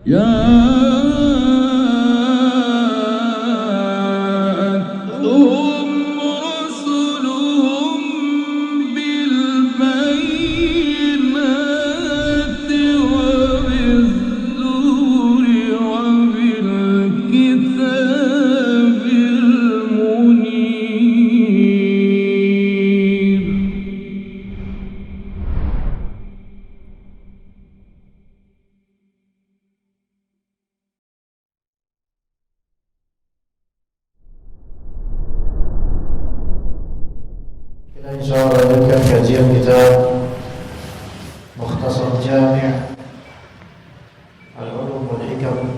جاءتهم رسلهم بالبينات وبالزور وبالكتاب المنير. Kita insyaallah lanjutkan kajian kita Mukhtasar Jami' Al-Ulum wal Hikam.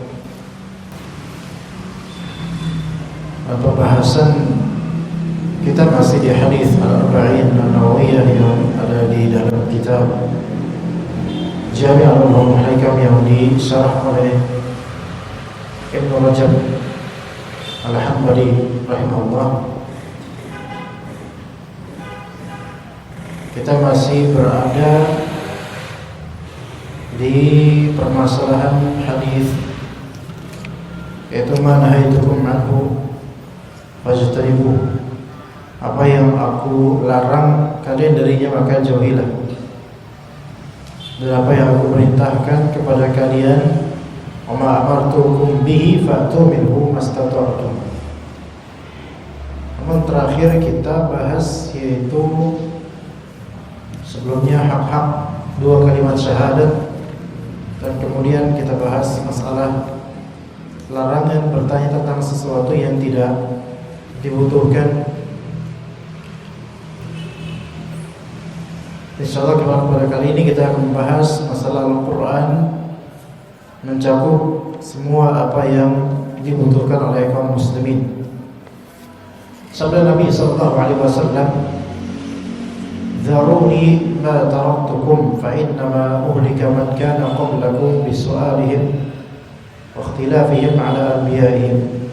Pembahasan kita masih di hadis Al-Arba'in An-Nawawiyah yang ada di dalam kitab Jami' Al-Ulum wal Hikam yang disyarah oleh Ibnu Rajab Al-Hanbali rahimahullah. Kita masih berada di permasalahan hadis, yaitu ma nahaitukum anhu fajtanibuh. Apa yang aku larang kalian darinya maka jauhilah, dan apa yang aku perintahkan kepada kalian wa ma amartukum bihi fa'tu minhu mastata'tum. Namun terakhir kita bahas yaitu sebelumnya hak-hak dua kalimat syahadat, dan kemudian kita bahas masalah larangan bertanya tentang sesuatu yang tidak dibutuhkan. Insyaallah pada kali ini kita akan membahas masalah Al-Quran, mencakup semua apa yang dibutuhkan oleh kaum muslimin. Sabda Nabi sallallahu alaihi wasallam, "Dharuni ma taraktukum fa innama uhlika man kana qablakum bisu'alihim wa ikhtilafihim ala anbiya'ihim."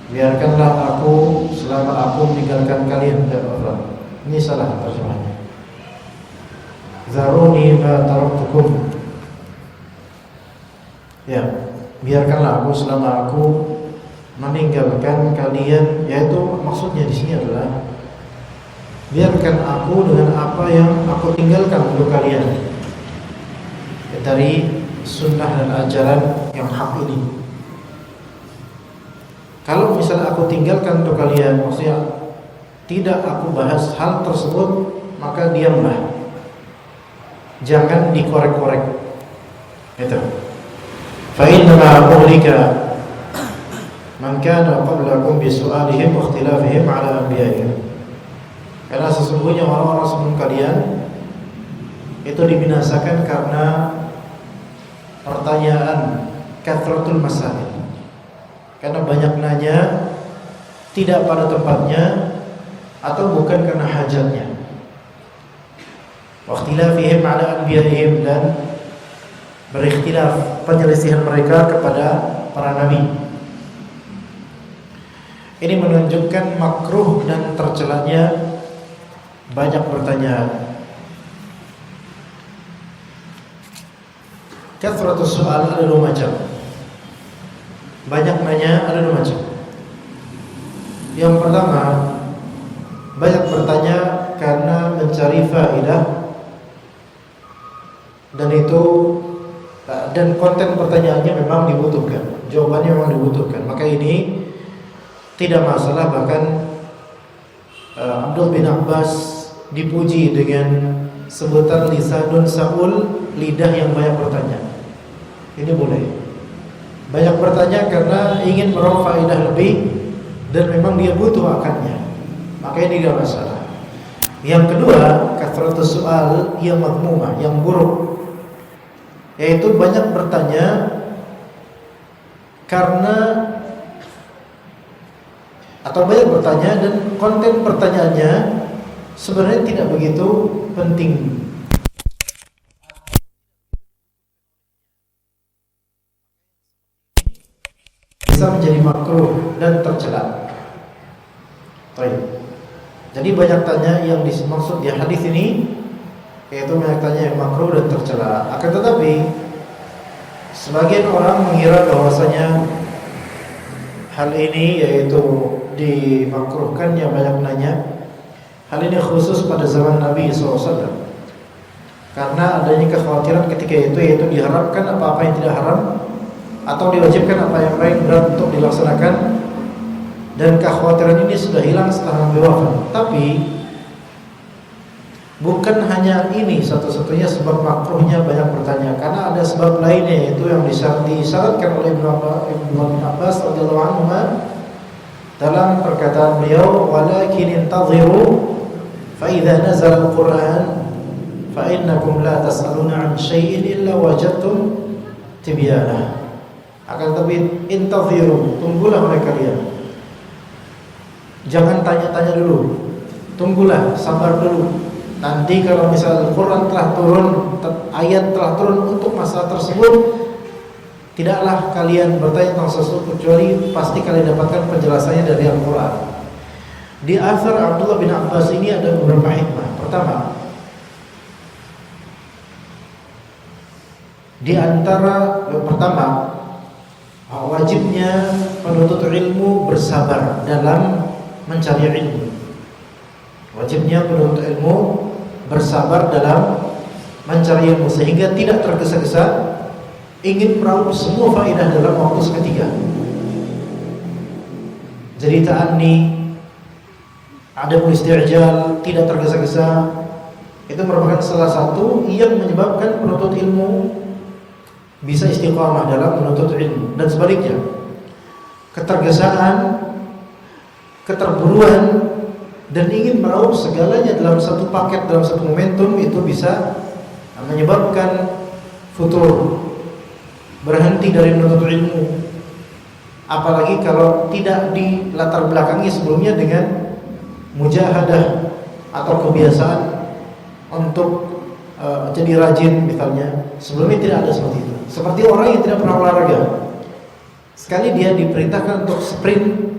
Biarkanlah aku selama aku meninggalkan kalian. Ini salah terjemahnya. Dharuni ma taraktukum. Ya, biarkanlah aku selama aku meninggalkan kalian, yaitu maksudnya di sini adalah biarkan aku dengan apa yang aku tinggalkan untuk kalian dari sunnah dan ajaran yang hak ini. Kalau misalnya aku tinggalkan untuk kalian, maksudnya tidak aku bahas hal tersebut, maka diamlah, jangan dikorek-korek. Itu. Fa innama uhlika man kana qablakum bisu'alihim wa ikhtilafihim ala anbiya'ihim. Karena sesungguhnya orang-orang sebelum kalian itu dibinasakan karena pertanyaan kathratul masail, karena banyak nanya tidak pada tempatnya atau bukan karena hajatnya. Wa ikhtilafihim ala anbiya'ihim, dan berikhtilaf, penyelisihan mereka kepada para nabi. Ini menunjukkan makruh dan tercelanya banyak pertanyaan. Kathratus soal ada dua macam. Banyak nanya ada dua macam. Yang pertama, banyak bertanya karena mencari faedah, dan konten pertanyaannya memang dibutuhkan, jawabannya memang dibutuhkan. Maka ini tidak masalah. Bahkan Abdul bin Abbas dipuji dengan sebutan lisanun sa'ul, lidah yang banyak bertanya. Ini boleh. Banyak bertanya karena ingin meraup faedah lebih dan memang dia butuh akannya, maka ini tidak masalah. Yang kedua, kathratus soal yang madmumah, yang buruk, yaitu banyak bertanya karena atau banyak bertanya dan konten pertanyaannya sebenarnya tidak begitu penting. Bisa menjadi makruh dan tercela. Baik. Jadi banyak tanya yang dimaksud di hadis ini yaitu banyak tanya yang makruh dan tercela. Akan tetapi Sebagian orang mengira bahwasanya hal ini yaitu dimakruhkan yang banyak nanya. Hal ini khusus pada zaman Nabi SAW, karena adanya kekhawatiran ketika itu, yaitu diharapkan apa-apa yang tidak haram atau diwajibkan apa yang baik berat untuk dilaksanakan, dan kekhawatiran ini sudah hilang setelah Nabi wafat. Tapi bukan hanya ini satu-satunya sebab makruhnya banyak bertanya, karena ada sebab lainnya, yaitu yang disyaratkan oleh Ibnu Abbas radhiyallahu anhu dalam perkataan beliau, walakin intadhiru fa idza nazala al-Qur'an fa innakum la tas'aluna 'an syai'in illa wajadtum tibyana. Akan tetapi intadhiru, tunggulah oleh kalian. Jangan tanya-tanya dulu. Tunggulah, sabar dulu. Nanti kalau misalnya Al-Quran telah turun, ayat telah turun untuk masalah tersebut, tidaklah kalian bertanya tentang sesuatu kecuali pasti kalian dapatkan penjelasannya dari Al-Quran. Di athar Abdullah bin Abbas ini ada beberapa hikmah. Pertama, di antara yang pertama, wajibnya penuntut ilmu bersabar dalam mencari ilmu. Wajibnya penuntut ilmu bersabar dalam mencari ilmu, sehingga tidak tergesa-gesa ingin meraup semua faedah dalam waktu seketika. Jadi ta'anni, ada isti'jal, tidak tergesa-gesa, itu merupakan salah satu yang menyebabkan penuntut ilmu bisa istiqamah dalam menuntut ilmu. Dan sebaliknya, ketergesaan, keterburuan, dan ingin meraup segalanya dalam satu paket, dalam satu momentum, itu bisa menyebabkan futur, berhenti dari menuntut ilmu. Apalagi kalau tidak dilatar belakangi sebelumnya dengan mujahadah atau kebiasaan untuk jadi rajin misalnya. Sebelumnya tidak ada seperti itu. Seperti orang yang tidak pernah olahraga, sekali dia diperintahkan untuk sprint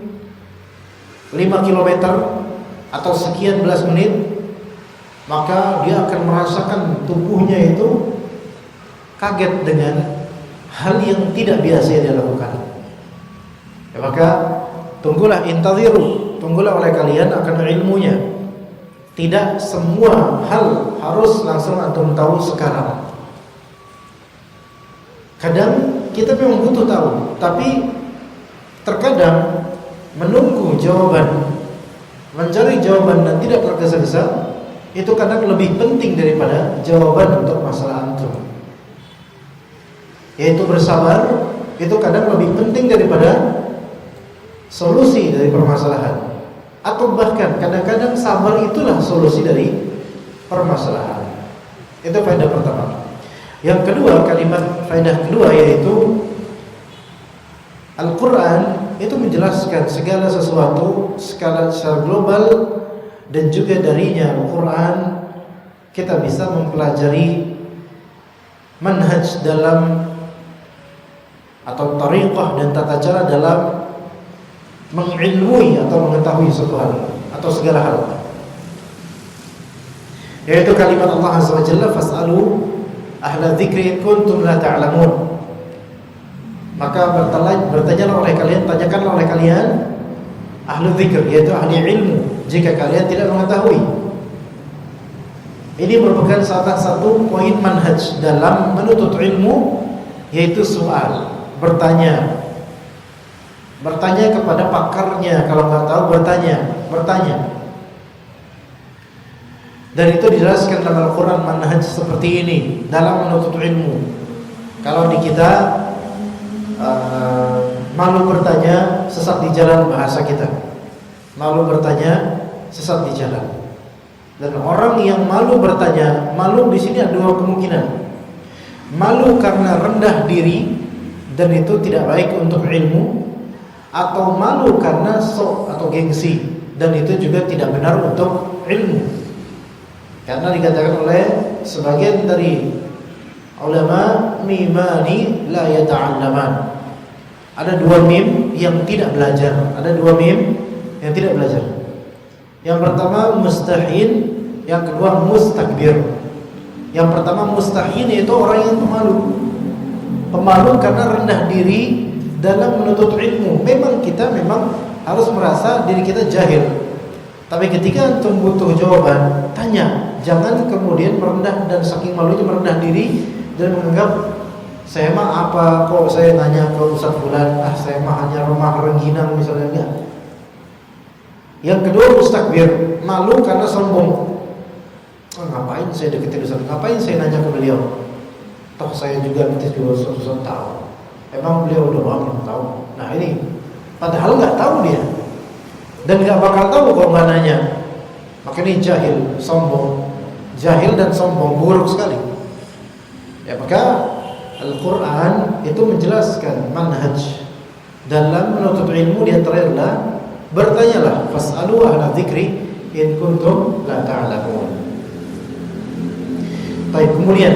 5 km atau sekian belas menit, maka dia akan merasakan tubuhnya itu kaget dengan hal yang tidak biasa dia lakukan. Ya, maka tunggulah, intadhiru, tunggulah oleh kalian akan ilmunya. Tidak semua hal harus langsung antum tahu sekarang. Kadang kita memang butuh tahu, tapi terkadang menunggu jawaban, mencari jawaban dan tidak tergesa-gesa, itu kadang lebih penting daripada jawaban untuk masalah antum. Yaitu bersabar, itu kadang lebih penting daripada solusi dari permasalahan. Atau bahkan kadang-kadang sabar itulah solusi dari permasalahan. Itu faedah pertama. Yang kedua, kalimat faedah kedua yaitu Al-Quran itu menjelaskan segala sesuatu secara global, dan juga darinya Al-Quran kita bisa mempelajari manhaj dalam atau tariqah dan tata cara dalam mengilmui atau mengetahui suatu hal atau segala hal. Yaitu kalimat Allah Azza wa Jalla, fas'alu ahla dzikri in kuntum la ta'lamun. Maka bertanyalah oleh kalian, tanyakanlah oleh kalian ahlu dzikr, yaitu ahli ilmu, jika kalian tidak mengetahui. Ini merupakan salah satu poin manhaj dalam menuntut ilmu, yaitu soal, bertanya kepada pakarnya. Kalau nggak tahu, bertanya. Dan itu dijelaskan dalam Al-Quran manhaj seperti ini dalam menuntut ilmu. Kalau di kita malu bertanya, sesat di jalan, bahasa kita. Malu bertanya, sesat di jalan. Dan orang yang malu bertanya, malu di sini ada dua kemungkinan. Malu karena rendah diri dan itu tidak baik untuk ilmu, atau malu karena sok atau gengsi, dan itu juga tidak benar untuk ilmu. Karena dikatakan oleh sebagian dari ulama, mimani la yata'allaman. Ada dua mim yang tidak belajar. Yang pertama mustahin, yang kedua mustakbir. Yang pertama mustahin, yaitu orang yang pemalu. malu karena rendah diri dalam menuntut ilmu. Memang kita harus merasa diri kita jahil. Tapi ketika antum butuh jawaban, tanya. Jangan kemudian merendah dan saking malunya merendah diri dan menganggap saya mah apa kok saya nanya ke Ustaz fulan, saya mah hanya rumah rengginang misalnya. Enggak. Yang kedua mustakbir, malu karena sombong. Ngapain saya deketin Ustaz? Ngapain saya nanya ke beliau? Toh saya juga nanti Ustaz tahu. Emang beliau doang yang tahu. Nah ini, padahal nggak tahu dia dan nggak bakal tahu kalau nggak nanya. Makanya jahil, sombong, jahil dan sombong buruk sekali. Ya maka Al-Quran itu menjelaskan manhaj dalam menuntut ilmu, di antaranya adalah bertanyalah, fas'alu ahla dzikri in kuntum la ta'lamun. Baik, kemudian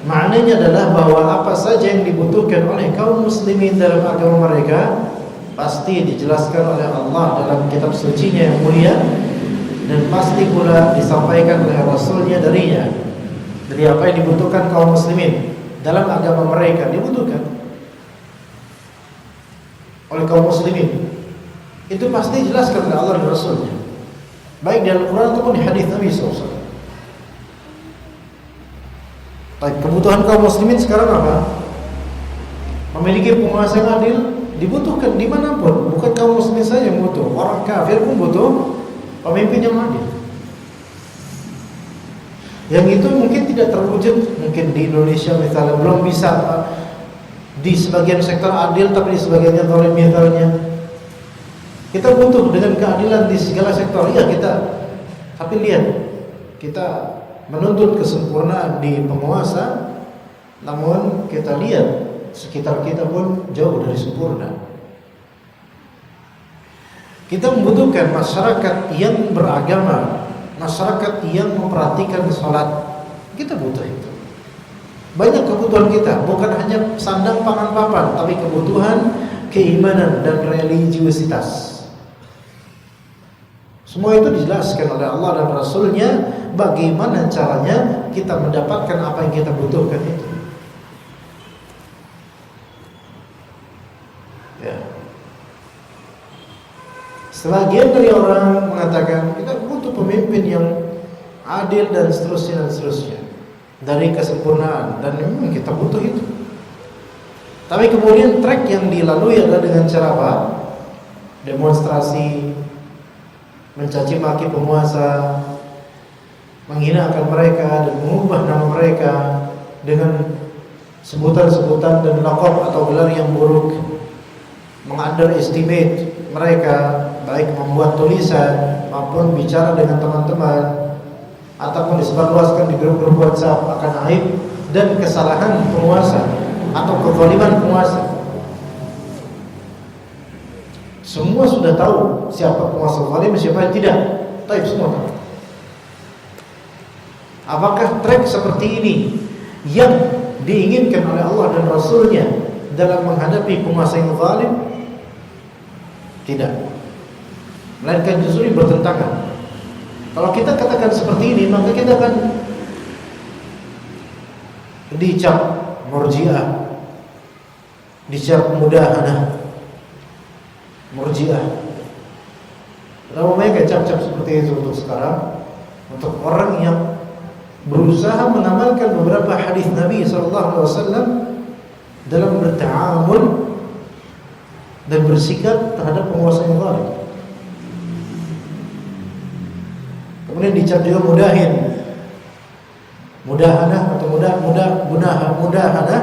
maknanya adalah bahwa apa saja yang dibutuhkan oleh kaum muslimin dalam agama mereka pasti dijelaskan oleh Allah dalam kitab sucinya yang mulia, dan pasti pula disampaikan oleh Rasulnya darinya. Dari apa yang dibutuhkan kaum muslimin dalam agama mereka dibutuhkan oleh kaum muslimin, itu pasti dijelaskan oleh Allah dan Rasulnya, baik di Al-Quran ataupun di hadis Nabi SAW. Baik, kebutuhan kaum muslimin sekarang apa? Memiliki penguasa yang adil dibutuhkan dimanapun. Bukan kaum muslimin saja yang butuh, orang kafir pun butuh pemimpin yang adil. Yang itu mungkin tidak terwujud, mungkin di Indonesia misalnya belum bisa di sebagian sektor adil, tapi di sebagiannya zalim misalnya. Kita butuh dengan keadilan di segala sektor, ya kita. Tapi lihat, kita menuntut kesempurnaan di penguasa, namun kita lihat sekitar kita pun jauh dari sempurna. Kita membutuhkan masyarakat yang beragama, masyarakat yang memperhatikan sholat. Kita butuh itu. Banyak kebutuhan kita, bukan hanya sandang pangan papan, tapi kebutuhan keimanan dan religiusitas. Semua itu dijelaskan oleh Allah dan Rasulnya, bagaimana caranya kita mendapatkan apa yang kita butuhkan itu. Ya. Sebagian dari orang mengatakan kita butuh pemimpin yang adil dan seterusnya dari kesempurnaan, dan memang kita butuh itu. Tapi kemudian trek yang dilalui adalah dengan cara apa? Demonstrasi, mencaci maki penguasa, menghinakan mereka dan mengubah nama mereka dengan sebutan-sebutan dan laqab atau gelar yang buruk, mengunderestimate mereka, baik membuat tulisan maupun bicara dengan teman-teman ataupun disebarluaskan di grup-grup WhatsApp akan aib dan kesalahan penguasa atau kezaliman penguasa. Semua sudah tahu siapa penguasa zalim, siapa yang tidak. Tapi semua tahu. Apakah trek seperti ini yang diinginkan oleh Allah dan Rasulnya dalam menghadapi penguasa yang zalim? Tidak. Melainkan justru bertentangan. Kalau kita katakan seperti ini, maka kita akan dicap Murji'ah, dicap mudahanah, Murji'ah. Namanya cap-cap seperti itu untuk sekarang, untuk orang yang berusaha mengamalkan beberapa hadis Nabi SAW dalam berta'amul dan bersikap terhadap penguasa yang zalim. Kemudian dicap juga mudahin, mudahanah atau mudahanah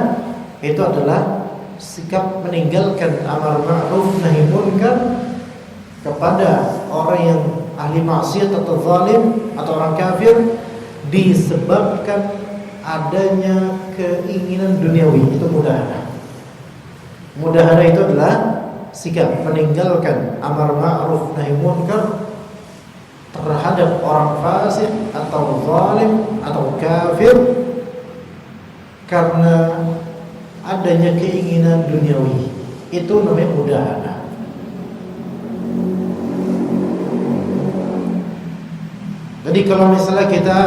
itu adalah sikap meninggalkan amar ma'ruf nahi munkar kepada orang yang ahli maksiat atau zalim atau orang kafir disebabkan adanya keinginan duniawi. Itu mudahanah. Mudahanah itu adalah sikap meninggalkan amar ma'ruf nahi munkar terhadap orang fasik atau zalim atau kafir karena adanya keinginan duniawi. Itu namanya mudahanah. Jadi kalau misalnya kita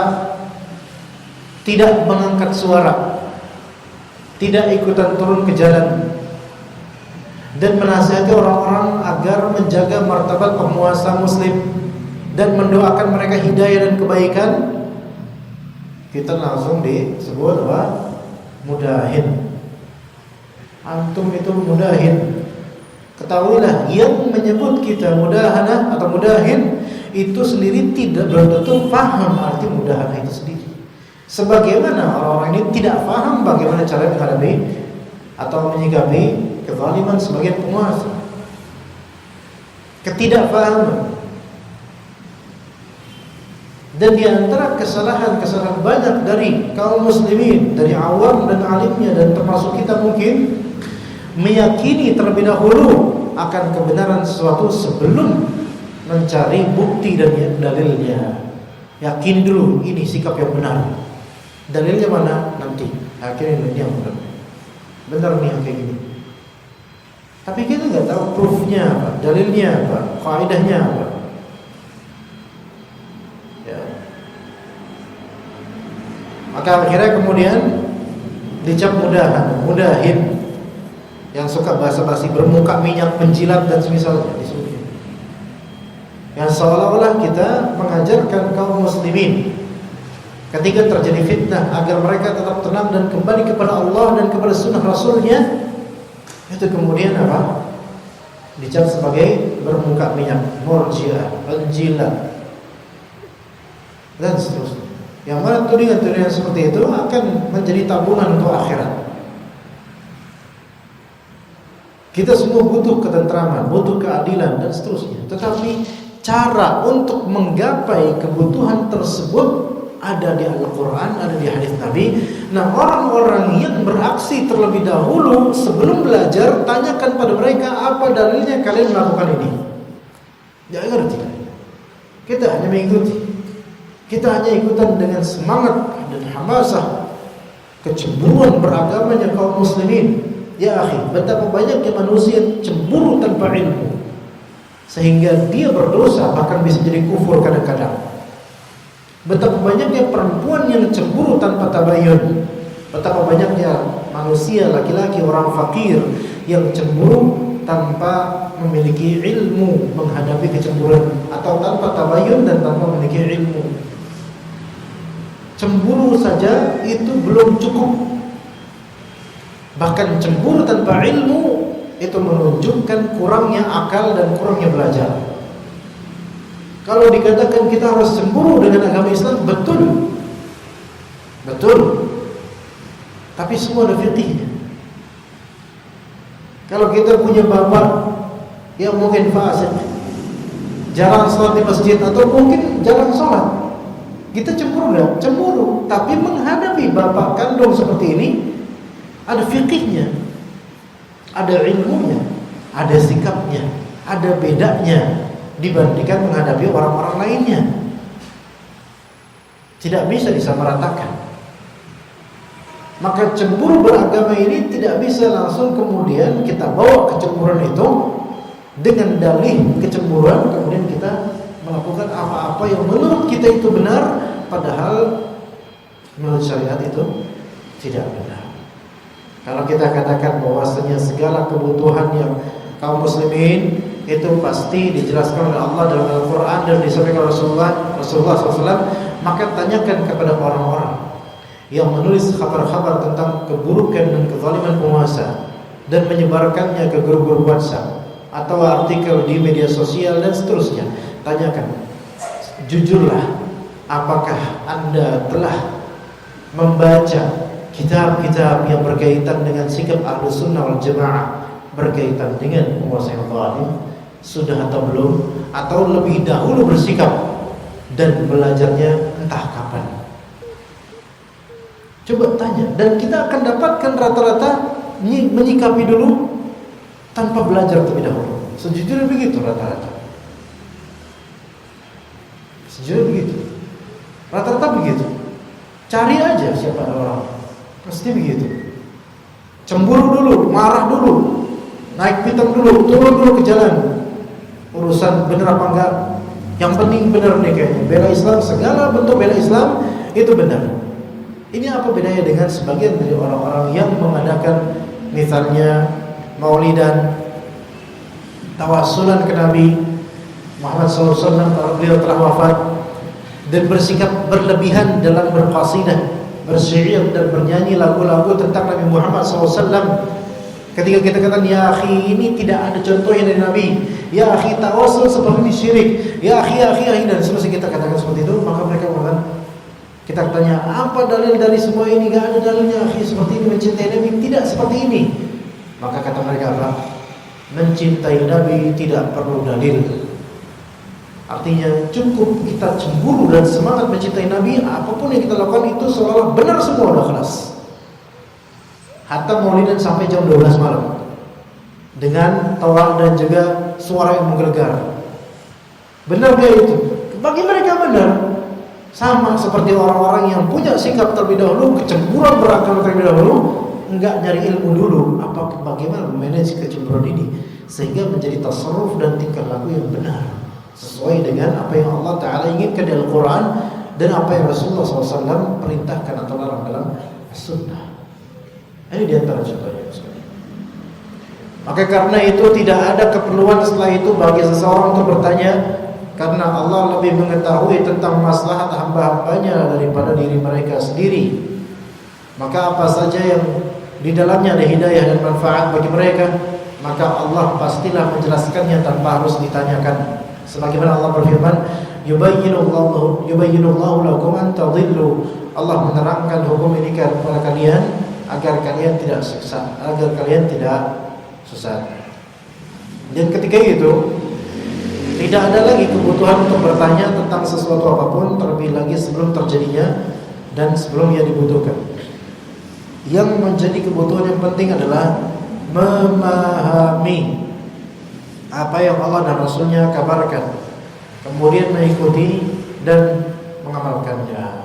tidak mengangkat suara tidak ikutan turun ke jalan, dan menasihati orang-orang agar menjaga martabat penguasa muslim dan mendoakan mereka hidayah dan kebaikan, kita langsung disebut apa? Mudahin. Antum itu mudahin. Ketahuilah, yang menyebut kita mudahanah atau mudahin itu sendiri tidak belum tentu paham arti mudahanah itu sendiri. Sebagaimana orang-orang ini tidak paham bagaimana cara menghadapi atau menyikapi kezaliman sebagian penguasa. Ketidakpahaman. Dan di antara kesalahan-kesalahan banyak dari kaum muslimin, dari awam dan alimnya, dan termasuk kita mungkin, meyakini terlebih dahulu akan kebenaran sesuatu sebelum mencari bukti dan dalilnya. Yakini dulu ini sikap yang benar. Dalilnya mana? Nanti. Akhirnya ini yang benar. Benar nih yang kayak gini. Tapi kita nggak tahu proofnya apa, dalilnya apa, faedahnya apa. Ya. Maka akhirnya kemudian dicap mudahin, yang suka basa-basi, bermuka minyak, penjilat dan semisalnya disebutnya. Yang seolah-olah kita mengajarkan kaum muslimin ketika terjadi fitnah agar mereka tetap tenang dan kembali kepada Allah dan kepada sunnah Rasulnya, itu kemudian apa? Dicap sebagai bermuka minyak, murjiah, penjilat, dan seterusnya. Yang mana tudingan-tudingan seperti itu akan menjadi tabungan untuk akhirat. Kita semua butuh ketentraman, butuh keadilan dan seterusnya. Tetapi cara untuk menggapai kebutuhan tersebut ada di Al-Quran, ada di hadis Nabi. Nah, orang-orang yang beraksi terlebih dahulu sebelum belajar, tanyakan pada mereka apa dalilnya kalian melakukan ini. Jangan ngerti. Kita hanya mengikuti. Kita hanya ikutan dengan semangat dan hamasah, kecemburuan beragamanya kaum muslimin. Ya akhi, betapa banyaknya manusia cemburu tanpa ilmu, sehingga dia berdosa, bahkan bisa jadi kufur kadang-kadang. Betapa banyaknya perempuan yang cemburu tanpa tabayun. Betapa banyaknya manusia, laki-laki, orang fakir yang cemburu tanpa memiliki ilmu menghadapi kecemburuan, atau tanpa tabayun dan tanpa memiliki ilmu. Cemburu saja itu belum cukup. Bahkan cemburu tanpa ilmu itu menunjukkan kurangnya akal dan kurangnya belajar. Kalau dikatakan kita harus cemburu dengan agama Islam, betul. Betul. Tapi semua ada fiqihnya. Kalau kita punya bapak yang mungkin fasik, jarang sholat di masjid, atau mungkin jarang sholat, kita cemburu enggak? Cemburu. Tapi menghadapi bapak kandung seperti ini, ada fiqihnya, ada ilmunya, ada sikapnya, ada bedanya dibandingkan menghadapi orang-orang lainnya. Tidak bisa disamaratakan. Maka cemburu beragama ini tidak bisa langsung kemudian kita bawa kecemburuan itu dengan dalih kecemburuan, kemudian kita melakukan apa-apa yang menurut kita itu benar, padahal menurut syariat itu tidak benar. Kalau kita katakan bahwasanya segala kebutuhan yang kaum muslimin itu pasti dijelaskan oleh Allah dalam Al-Quran dan disampaikan Rasulullah SAW, maka tanyakan kepada orang-orang yang menulis kabar-kabar tentang keburukan dan kezaliman penguasa dan menyebarkannya ke grup-grup WhatsApp atau artikel di media sosial dan seterusnya. Tanyakan, jujurlah, apakah Anda telah membaca kitab-kitab yang berkaitan dengan sikap Ahlus Sunnah wal Jamaah berkaitan dengan penguasa yang zalim? Sudah atau belum? Atau lebih dahulu bersikap dan belajarnya entah kapan? Coba tanya, dan kita akan dapatkan rata-rata menyikapi dulu tanpa belajar terlebih dahulu. Sejujurnya begitu rata-rata. Sejujurnya begitu. Rata-rata begitu. Cari aja siapa orang. Pasti begitu. Cemburu dulu, marah dulu, naik pitam dulu, turun dulu ke jalan. Urusan benar apa enggak, yang penting benar nih kayaknya. Bela Islam, segala bentuk bela Islam itu benar. Ini apa bedanya dengan sebagian dari orang-orang yang mengadakan misalnya maulidan, tawassulan ke Nabi Muhammad SAW kalau beliau telah wafat, dan bersikap berlebihan dalam berqasidah, bersyair dan bernyanyi lagu-lagu tentang Nabi Muhammad SAW. Ketika kita katakan, ya akhi, ini tidak ada contohnya dari Nabi, ya akhi, tawassul seperti ini syirik, ya akhi, dan seterusnya kita katakan seperti itu, maka mereka mengatakan, kita tanya, apa dalil dari semua ini? Gak ada dalilnya, akhi, seperti ini mencintai Nabi, tidak seperti ini. Maka kata mereka apa? Mencintai Nabi tidak perlu dalil. Artinya cukup kita cemburu dan semangat mencintai Nabi, apapun yang kita lakukan itu seolah-olah benar semua, udah kelas. Hatta maulidan sampai jam 12 malam dengan tawa dan juga suara yang menggelegar. Benar dia itu? Bagi mereka benar. Sama seperti orang-orang yang punya sikap terlebih dahulu, kecemburuan berakal terlebih dahulu, enggak nyari ilmu dulu, bagaimana memanage kecemburuan ini sehingga menjadi tasarruf dan tingkah laku yang benar sesuai dengan apa yang Allah Ta'ala inginkan dalam Al-Quran dan apa yang Rasulullah SAW perintahkan atau larang dalam Sunnah. Ini diantara contohnya. Maka karena itu tidak ada keperluan setelah itu bagi seseorang untuk bertanya, karena Allah lebih mengetahui tentang maslahat hamba-hambanya daripada diri mereka sendiri. Maka apa saja yang di dalamnya ada hidayah dan manfaat bagi mereka, maka Allah pastilah menjelaskannya tanpa harus ditanyakan. Sebagaimana Allah berfirman, yubayyinullahu lakum an tadhillu. Allah menerangkan hukum ini kepada kalian agar kalian tidak sesat, Dan ketika itu tidak ada lagi kebutuhan untuk bertanya tentang sesuatu apapun, terlebih lagi sebelum terjadinya dan sebelum ia dibutuhkan. Yang menjadi kebutuhan yang penting adalah memahami apa yang Allah dan Rasulnya kabarkan, kemudian mengikuti dan mengamalkannya.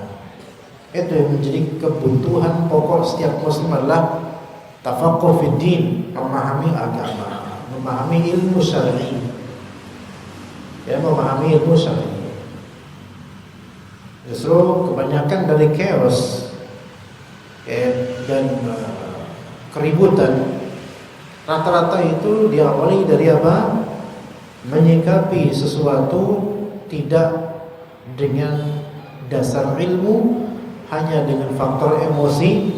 Itu yang menjadi kebutuhan pokok setiap muslim adalah tafaqquh fid din, memahami agama, memahami ilmu syar'i. Memahami ilmu syar'i. Justru kebanyakan dari chaos dan keributan rata-rata itu diawali dari apa? Menyikapi sesuatu tidak dengan dasar ilmu, hanya dengan faktor emosi,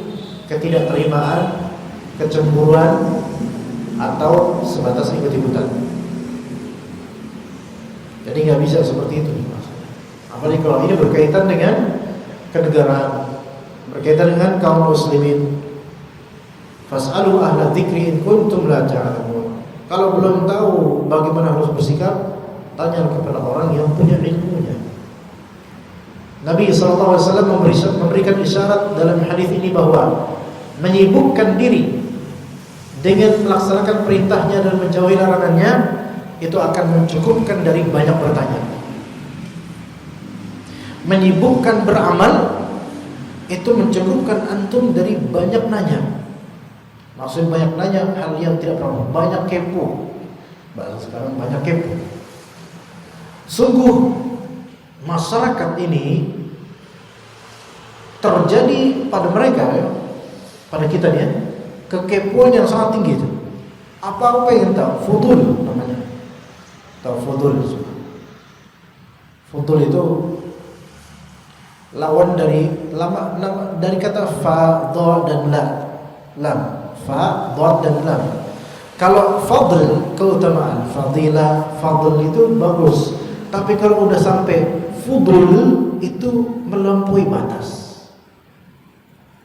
ketidakterimaan, kecemburuan, atau sebatas ikut-ikutan. Jadi nggak bisa seperti itu. Apalagi kalau ini berkaitan dengan kenegaraan, berkaitan dengan kaum muslimin. Fas'alu ahla dzikri in kuntum la ta'lamun. Kalau belum tahu bagaimana harus bersikap, tanya kepada orang yang punya ilmunya. Nabi SAW memberikan isyarat dalam hadis ini bahwa menyibukkan diri dengan melaksanakan perintahnya dan menjauhi larangannya itu akan mencukupkan dari banyak bertanya. Menyibukkan beramal itu mencukupkan antum dari banyak nanya. Maksudnya banyak nanya hal yang tidak pernah, banyak kepo. Bahasa sekarang banyak kepo. Sungguh masyarakat ini terjadi pada mereka, pada kita nih, kekepoan yang sangat tinggi itu. Apa yang tahu? Fudul namanya. Tahu fudul? Fudul itu lawan dari dari kata fa, dha dan lam. Fa, dha dan lam. Kalau fadl, keutamaan, fadilah, fadl itu bagus. Tapi kalau udah sampai fudul itu melampaui batas.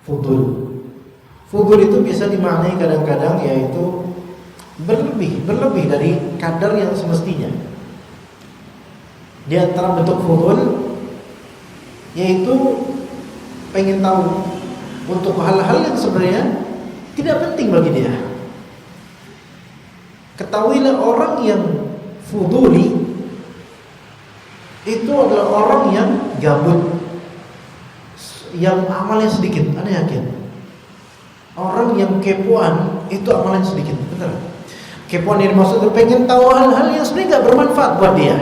Fudul itu bisa dimaknai kadang-kadang yaitu berlebih dari kadar yang semestinya. Di antara bentuk fudul yaitu pengen tahu untuk hal-hal yang sebenarnya tidak penting bagi dia. Ketahuilah orang yang fuduli itu adalah orang yang gabut, yang amalnya sedikit. Anda yakin? Orang yang kepoan itu amalnya sedikit, benar? Kepoan yang dimaksud itu pengen tahu hal-hal yang sebenarnya nggak bermanfaat buat dia.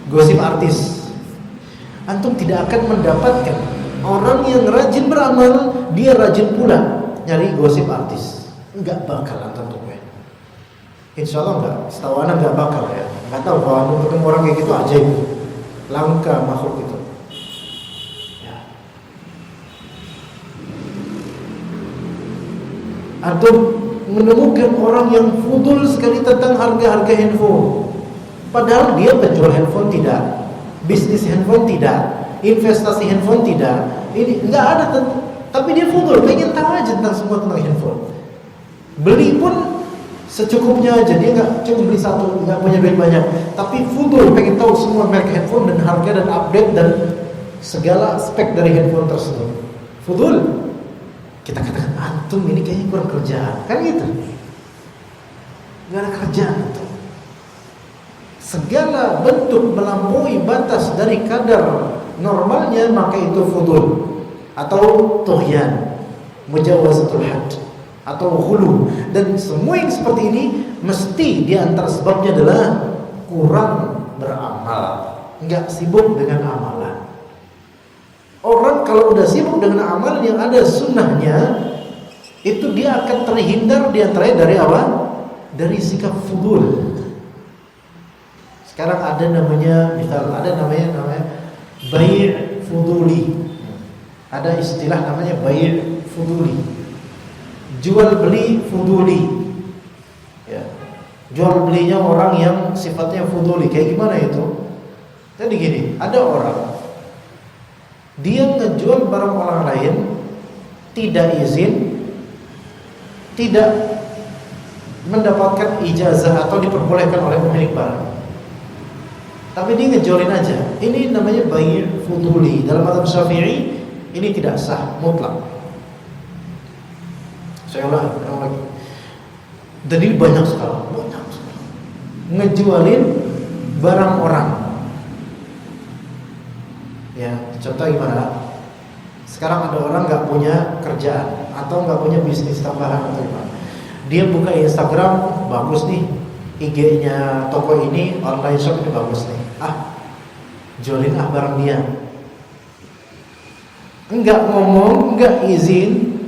Gosip artis, antum tidak akan mendapatkan Orang yang rajin beramal, dia rajin pula nyari gosip artis. Enggak bakalan tentu gue. Insya Allah enggak, setahu anak enggak bakal ya. Enggak tahu kalau ketemu orang kayak gitu aja itu. Langka makhluk itu. Ya. Antum menemukan orang yang fudul sekali tentang harga-harga handphone. Padahal dia penjual handphone tidak, bisnis handphone tidak, investasi handphone tidak. Ini enggak ada tapi dia fudul, pengen tahu aja tentang semua tentang handphone. Beli pun secukupnya aja, dia enggak cuma beli satu, enggak punya duit banyak, tapi fudul, pengen tahu semua merek handphone dan harga dan update dan segala spek dari handphone tersebut. Fudul. Kita katakan antum ini kayaknya kurang kerjaan, kan gitu. Enggak ada kerjaan itu. Segala bentuk melampaui batas dari kadar normalnya maka itu fudul atau tughyan, mujawazatul hadd atau ghulu. Dan semua yang seperti ini mesti di antara sebabnya adalah kurang beramal, enggak sibuk dengan amalan. Orang kalau udah sibuk dengan amalan yang ada sunnahnya, itu dia akan terhindar di antaranya dari apa? Dari sikap fudul. Sekarang ada namanya, misal ada namanya bai' fuduli. Ada istilah namanya bai' fuduli. Jual beli fuduli. Ya. Jual belinya orang yang sifatnya fuduli. Kayak gimana itu? Jadi gini, ada orang dia ngejual barang orang lain tidak izin, tidak mendapatkan ijazah atau diperbolehkan oleh pemilik barang. Tapi dia ngejualin aja. Ini namanya bai' fuduli. Dalam mazhab Syafi'i ini tidak sah mutlak. Saya ulang lagi. Dan ini banyak sekali. Ngejualin barang orang. Ya, contoh gimana? Sekarang ada orang nggak punya kerjaan atau nggak punya bisnis tambahan atau gimana? Dia buka Instagram, bagus nih. IG-nya toko ini, online shop ini bagus nih. Jualin barang dia. Enggak ngomong, enggak izin,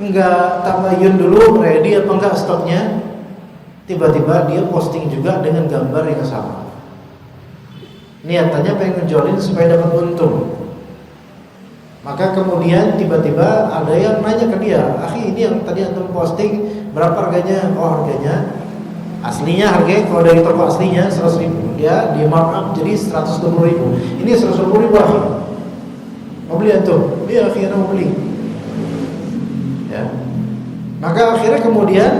enggak tabayun dulu ready apa enggak stoknya. Tiba-tiba dia posting juga dengan gambar yang sama. Niatannya pengen ngejualin supaya dapat untung. Maka kemudian tiba-tiba ada yang nanya ke dia, "Akhi, ini yang tadi antum posting berapa harganya?" "Oh, harganya aslinya harganya kalau dari toko aslinya 100.000, dia di markup jadi 120.000. Ini 120.000 akhi. Mau beli antum?" "Iya akhi, mau beli." Ya. Maka akhirnya kemudian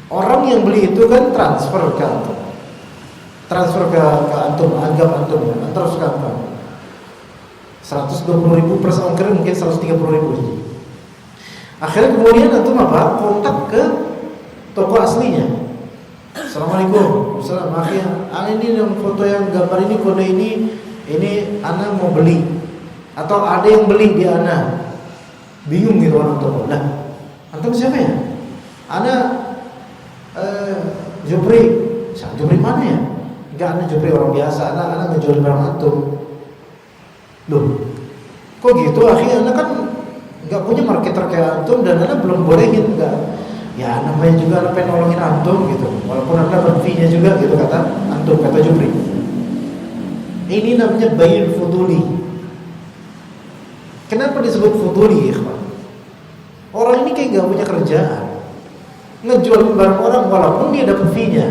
orang yang beli itu kan transfer ke antum. Transfer ke antum, anggap antum ya, terus ke antum. 120.000 per ongkir mungkin 130.000. Akhirnya kemudian antum apa? Kontak ke toko aslinya. "Assalamualaikum, Assalamualaikum. Ini yang foto yang gambar ini kode ini ana mau beli." Atau ada yang beli di ana. Bingung gitu orang toko. Lah, antum siapa ya? Ana Jupri. Jupri mana ya? Enggak, ana Jupri orang biasa. Ana ngejual barang antum. Loh, kok gitu akhi? Ana kan enggak punya marketer kayak antum dan ana belum bolehin enggak. Ya namanya juga ana pengen nolongin antum gitu. Walaupun ana dapat fee-nya juga gitu kata antum, kata Jupri. Ini namanya bai' fuduli. Kenapa disebut fuduli, ikhwan? Orang ini kayak enggak punya kerjaan. Ngejual barang orang walaupun dia dapat fee-nya.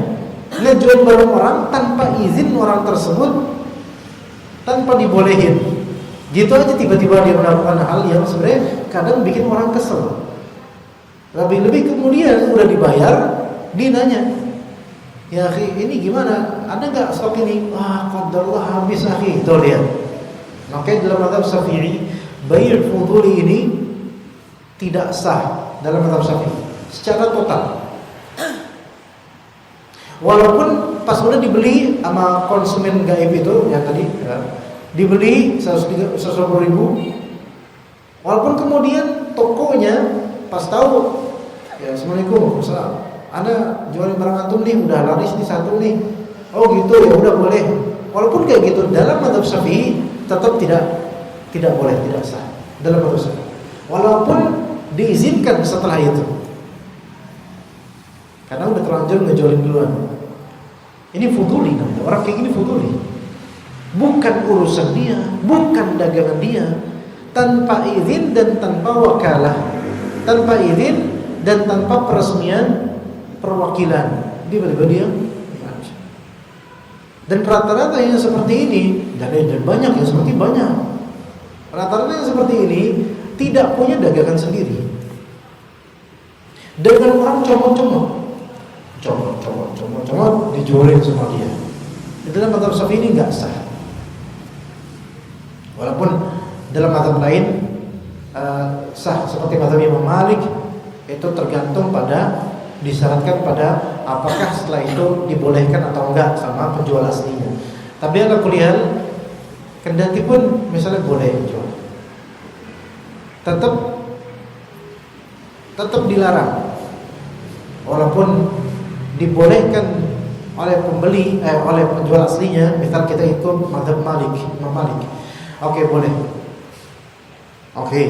Ngejual barang orang tanpa izin orang tersebut, tanpa dibolehin. Gitu aja tiba-tiba dia melakukan hal yang sebenarnya kadang bikin orang kesel. Lebih-lebih kemudian udah dibayar, dia nanya, "Ya akhi, ini gimana? Ada nggak stok ini?" "Wah, qadarullah habis akhi." Tuh lihat. Makanya dalam mazhab Syafi'i, bai' fuduli ini tidak sah dalam mazhab Syafi'i secara total. Walaupun pas udah dibeli sama konsumen gaib itu yang tadi ya, dibeli 130.000, walaupun kemudian tokonya pas tahu, "Ya Assalamualaikum, Anda jualin barang antum nih, udah laris nih satu nih." "Oh gitu, ya udah boleh." Walaupun kayak gitu dalam mazhab Syafi'i tetap tidak boleh, tidak sah dalam mata Syafi'i. Walaupun diizinkan setelah itu, karena udah terlanjur ngejolin duluan. Ini fuduli namanya. Orang kayak gini fuduli. Bukan urusan dia, bukan dagangan dia. Tanpa izin dan tanpa wakalah, tanpa izin dan tanpa peresmian perwakilan, tiba-tiba dia. Dan rata-rata yang seperti ini, dan banyak yang seperti banyak. Rata-rata yang seperti ini tidak punya dagangan sendiri. Dagangan orang comot-comot, dijualin sama dia. Di dalam mazhab Syafi'i ini nggak sah. Walaupun dalam mazhab lain sah, seperti mazhab Imam Malik, itu tergantung pada, disyaratkan pada apakah setelah itu dibolehkan atau enggak sama penjual aslinya. Tapi ala kuliah, kendati pun misalnya boleh jual, tetap dilarang. Walaupun dibolehkan oleh pembeli, oleh penjual aslinya, misal kita ikut mazhab Imam Malik. Oke, boleh. Oke,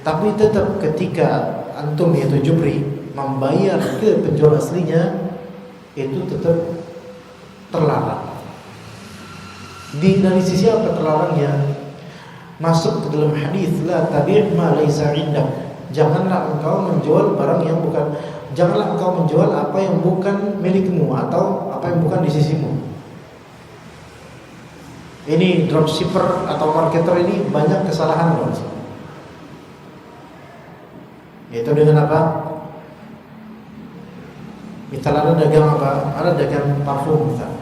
tapi tetap ketika antum yaitu jubri membayar ke penjual aslinya, itu tetap terlarang. Dari sisi apa terlarangnya? Masuk ke dalam hadis, la tabi' ma laisa 'indak. Janganlah engkau menjual barang yang bukan, janganlah engkau menjual apa yang bukan milikmu atau apa yang bukan di sisimu. Ini dropshipper atau marketer ini banyak kesalahan, loh. Yaitu dengan apa? Misal ada dagang apa? Ada dagang parfum misal.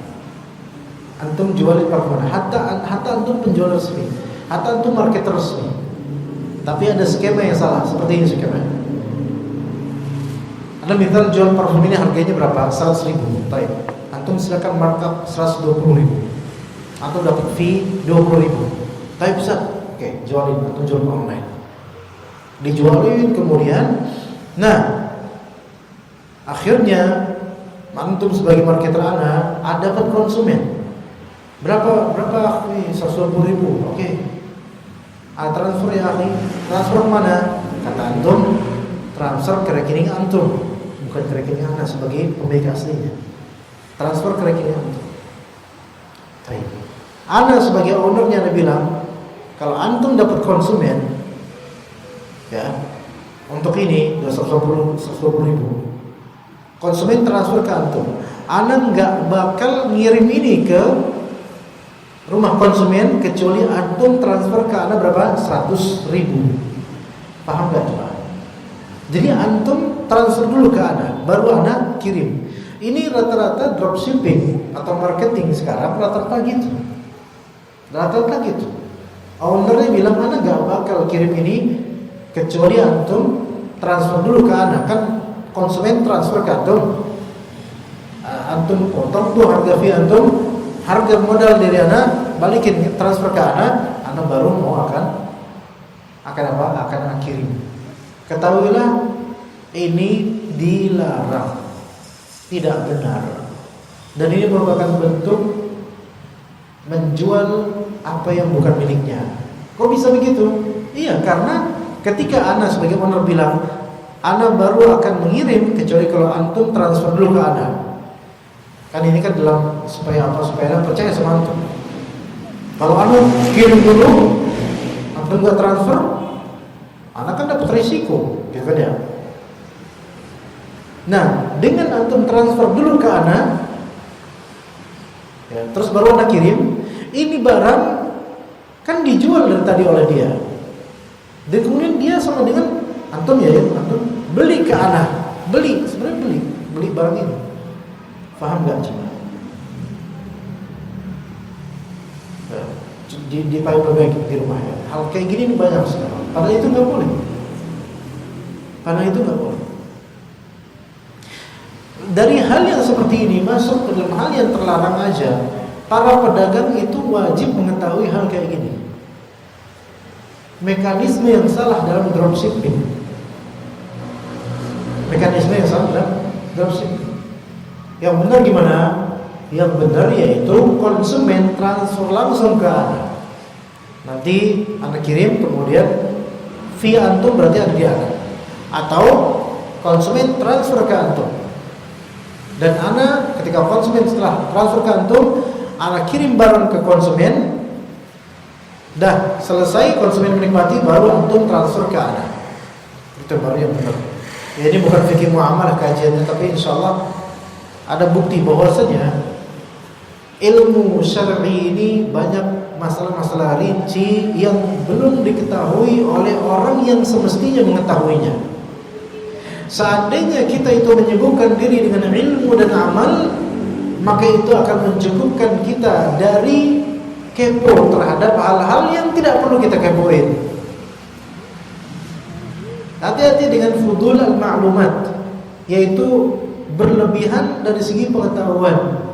Antum jualin parfum, hatta antum penjual resmi, hatta antum marketer resmi. Tapi ada skema yang salah, seperti ini skemanya. Anda misal jual parfum ini harganya berapa? 100.000. Baik. Antum silakan markup 120.000. Antum dapat fee 20.000. Tapi bisa, oke, jualin, antum jual online. Dijualin kemudian, nah akhirnya antum sebagai marketer ada dapat konsumen berapa nih, 120.000. Oke, transfer ya akhi, transfer mana? Kata antum, transfer ke rekening antum, bukan ke rekening ana sebagai pemilik aslinya. Transfer ke rekening antum. Baik. Ana sebagai ownernya, ana bilang kalau antum dapat konsumen, ya, untuk ini 120.000, konsumen transfer ke antum, ana nggak bakal ngirim ini ke rumah konsumen kecuali antum transfer ke ana berapa? 100.000. Paham nggak coba? Jadi antum transfer dulu ke ana, baru ana kirim. Ini rata-rata dropshipping atau marketing sekarang rata-rata gitu. Ownernya bilang ana nggak bakal kirim ini kecuali antum transfer dulu ke ana. Kan konsumen transfer ke antum, antum potong tuh harga fee antum, harga modal dari ana balikin, transfer ke ana baru mau akan apa? Akan kirim. Ketahuilah ini dilarang, tidak benar, dan ini merupakan bentuk menjual apa yang bukan miliknya. Kok bisa begitu? Iya, karena ketika ana sebagai owner bilang ana baru akan mengirim kecuali kalau antum transfer dulu ke ana. Kan ini kan dalam supaya apa? Supaya ana percaya sama antum. Kalau ana kirim dulu, antum nggak transfer, ana kan dapat risiko, gitu kan ya. Nah, dengan antum transfer dulu ke ana, ya, terus baru ana kirim, ini barang kan dijual dari tadi oleh dia. Dan kemudian dia sama dengan antum, ya, antum beli ke ana, sebenarnya beli barang ini. Paham nggak coba? Di baik di rumah ya. Hal kayak gini ini banyak sekarang. Padahal itu nggak boleh. Dari hal yang seperti ini masuk ke dalam hal yang terlarang aja, para pedagang itu wajib mengetahui hal kayak gini. Mekanisme yang salah dalam dropshipping. Yang benar gimana? Yang benar yaitu konsumen transfer langsung ke ana. Nanti anak kirim, kemudian fee antum berarti ada di anak, atau konsumen transfer ke antum. Dan anak ketika konsumen setelah transfer ke antum, anak kirim barang ke konsumen, dah selesai konsumen menikmati, baru antum transfer ke anak. Itu baru yang benar. Ya, ini bukan fikih muamalah kajiannya, tapi insyaallah ada bukti bahwasanya ilmu syar'i ini banyak masalah-masalah rinci yang belum diketahui oleh orang yang semestinya mengetahuinya. Seandainya kita itu menyibukkan diri dengan ilmu dan amal, maka itu akan mencukupkan kita dari kepo terhadap hal-hal yang tidak perlu kita kepoin. Hati-hati dengan fudul al-ma'lumat, yaitu berlebihan dari segi pengetahuan.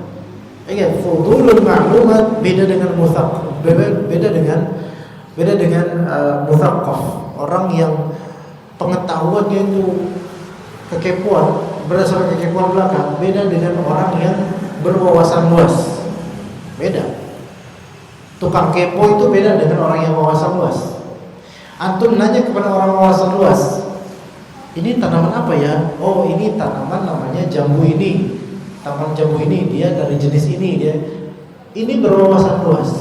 Ingat, fudulul ma'lumat beda dengan muthaqaf, beda dengan muthaqaf. Orang yang pengetahuannya itu kekepoan, berdasarkan kekepoan belaka, beda dengan orang yang berwawasan luas. Beda. Tukang kepo itu beda dengan orang yang wawasan luas. Antum nanya kepada orang wawasan luas, ini tanaman apa ya? Oh, ini tanaman namanya jambu ini. Tanaman jambu ini dia dari jenis ini, dia ini berwawasan luas.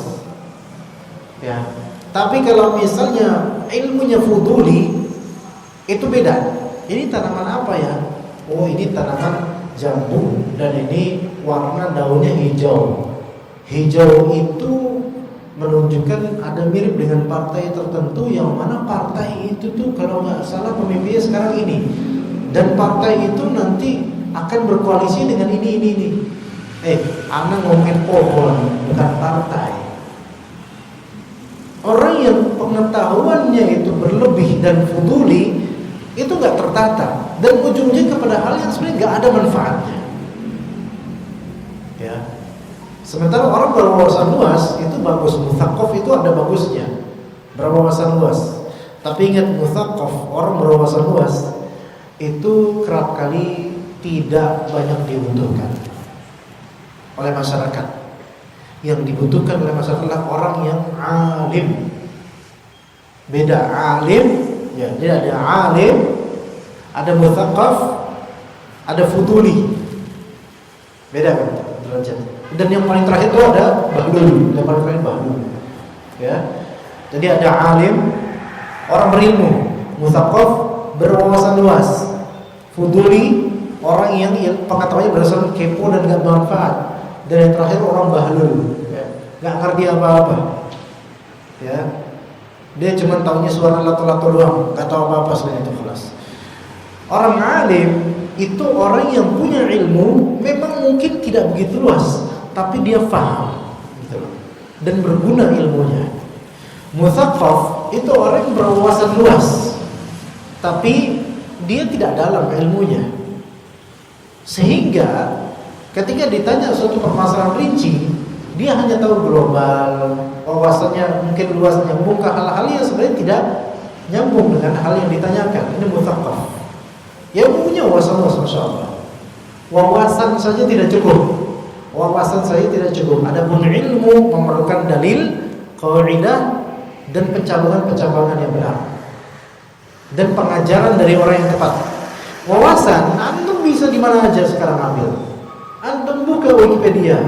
Ya. Tapi kalau misalnya ilmunya fuduli, itu beda. Ini tanaman apa ya? Oh, ini tanaman jambu dan ini warna daunnya hijau. Hijau itu menunjukkan ada mirip dengan partai tertentu, yang mana partai itu tuh kalau nggak salah pemimpinnya sekarang ini, dan partai itu nanti akan berkoalisi dengan ini. Anak ngomongin pohon, bukan partai. Orang yang pengetahuannya itu berlebih dan fuduli, itu nggak tertata dan ujungnya kepada hal yang sebenarnya nggak ada manfaatnya. Ya. Sementara orang berwawasan luas itu bagus, muthaqaf itu ada bagusnya, berwawasan luas. Tapi ingat, muthaqaf, orang berwawasan luas itu kerap kali tidak banyak dibutuhkan oleh masyarakat. Yang dibutuhkan oleh masyarakat adalah orang yang alim. Beda alim, ya, dia ada alim, ada muthaqaf, ada fuduli. Beda kan derajatnya. Dan yang paling terakhir itu ada bahlul, yang paling terakhir bahlul. Ya. Jadi ada alim, orang berilmu, muthaqaf, berwawasan luas, fuduli, orang yang pengetahuannya berdasarkan kepo dan gak bermanfaat, dan yang terakhir orang bahlul, ya, gak ngerti apa-apa. Ya. Dia cuma taunya suara lato-lato doang, gak tahu apa-apa selain itu, kelas. Orang alim itu orang yang punya ilmu, memang mungkin tidak begitu luas, tapi dia faham gitu, dan berguna ilmunya. Muthaqaf itu orang yang berwawasan luas, tapi dia tidak dalam ilmunya, sehingga ketika ditanya suatu permasalahan rinci, dia hanya tahu global, wawasannya mungkin luas, nyambung ke hal-hal yang sebenarnya tidak nyambung dengan hal yang ditanyakan. Ini muthaqaf, yang punya wawasan luas, masya Allah. Wawasan saja tidak cukup. Wawasan saya tidak cukup. Adapun ilmu memerlukan dalil, qaidah, dan pencabangan-pencabangan yang benar, dan pengajaran dari orang yang tepat. Wawasan antum bisa di mana aja sekarang ambil. Antum buka Wikipedia,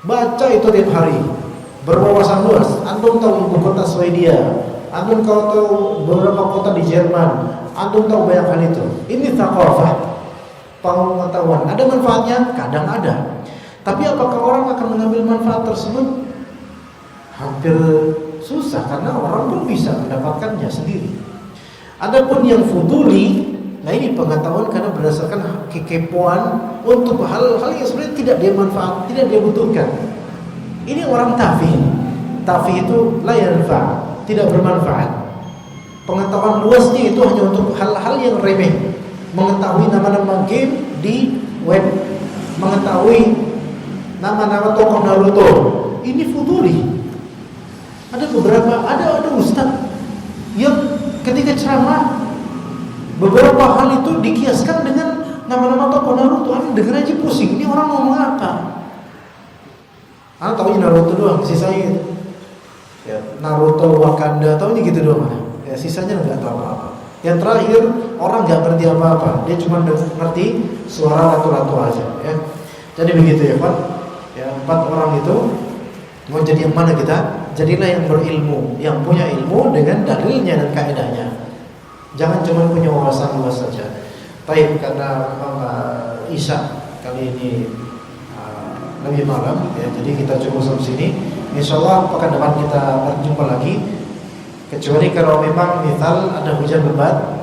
baca itu tiap hari. Berwawasan luas. Antum tahu ibu kota Swedia, antum tahu beberapa kota di Jerman, antum tahu banyak hal itu. Ini thaqafah, pengetahuan. Ada manfaatnya? Kadang ada. Tapi apakah orang akan mengambil manfaat tersebut? Hampir susah, karena orang pun bisa mendapatkannya sendiri. Adapun yang fuduli, nah ini pengetahuan karena berdasarkan kekepoan untuk hal-hal yang sebenarnya tidak dia manfaat, tidak dia butuhkan. Ini orang tafih. Tafih itu la yanfa', tidak bermanfaat. Pengetahuan luasnya itu hanya untuk hal-hal yang remeh. Mengetahui nama-nama game di web, mengetahui nama-nama tokoh Naruto, ini fuduli. Ada beberapa, ada ustaz yang ketika ceramah beberapa hal itu dikiaskan dengan nama-nama tokoh Naruto. Anda dengar aja pusing, ini orang ngomong apa? Anda tahu Naruto doang, sisanya itu. ya, Naruto, Wakanda, tahu ini gitu doang. Ya, sisanya nggak tahu apa-apa. Yang terakhir orang nggak ngerti apa-apa, dia cuma ngerti suara ratu-ratu aja. Ya. Jadi begitu ya Pak. Ya, 4 orang itu mau jadi yang mana kita? Jadilah yang berilmu, yang punya ilmu dengan dalilnya dan kaidahnya. Jangan cuma punya wawasan luas saja. Baik, karena Isya kali ini lebih malam, ya, jadi kita cukup sampai sini. Insyaallah pekan depan kita berjumpa lagi. Kecuali kalau memang misal ada hujan lebat,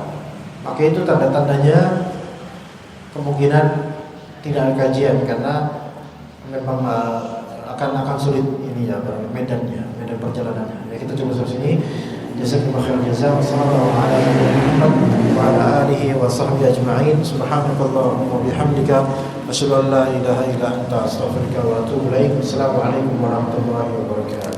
maka itu tanda-tandanya kemungkinan tidak ada kajian karena memang akan sulit ini ya medan perjalanannya. Ya, kita coba sampai sini. Jazakumullahu khairan jazaa. Wassallallahu ala Muhammad wa ala alihi wa sahbihi ajma'in. Subhanakallahumma wa bihamdika asyhadu an la ilaha illa anta astaghfiruka wa atubu ilaik. Assalamualaikum warahmatullahi wabarakatuh.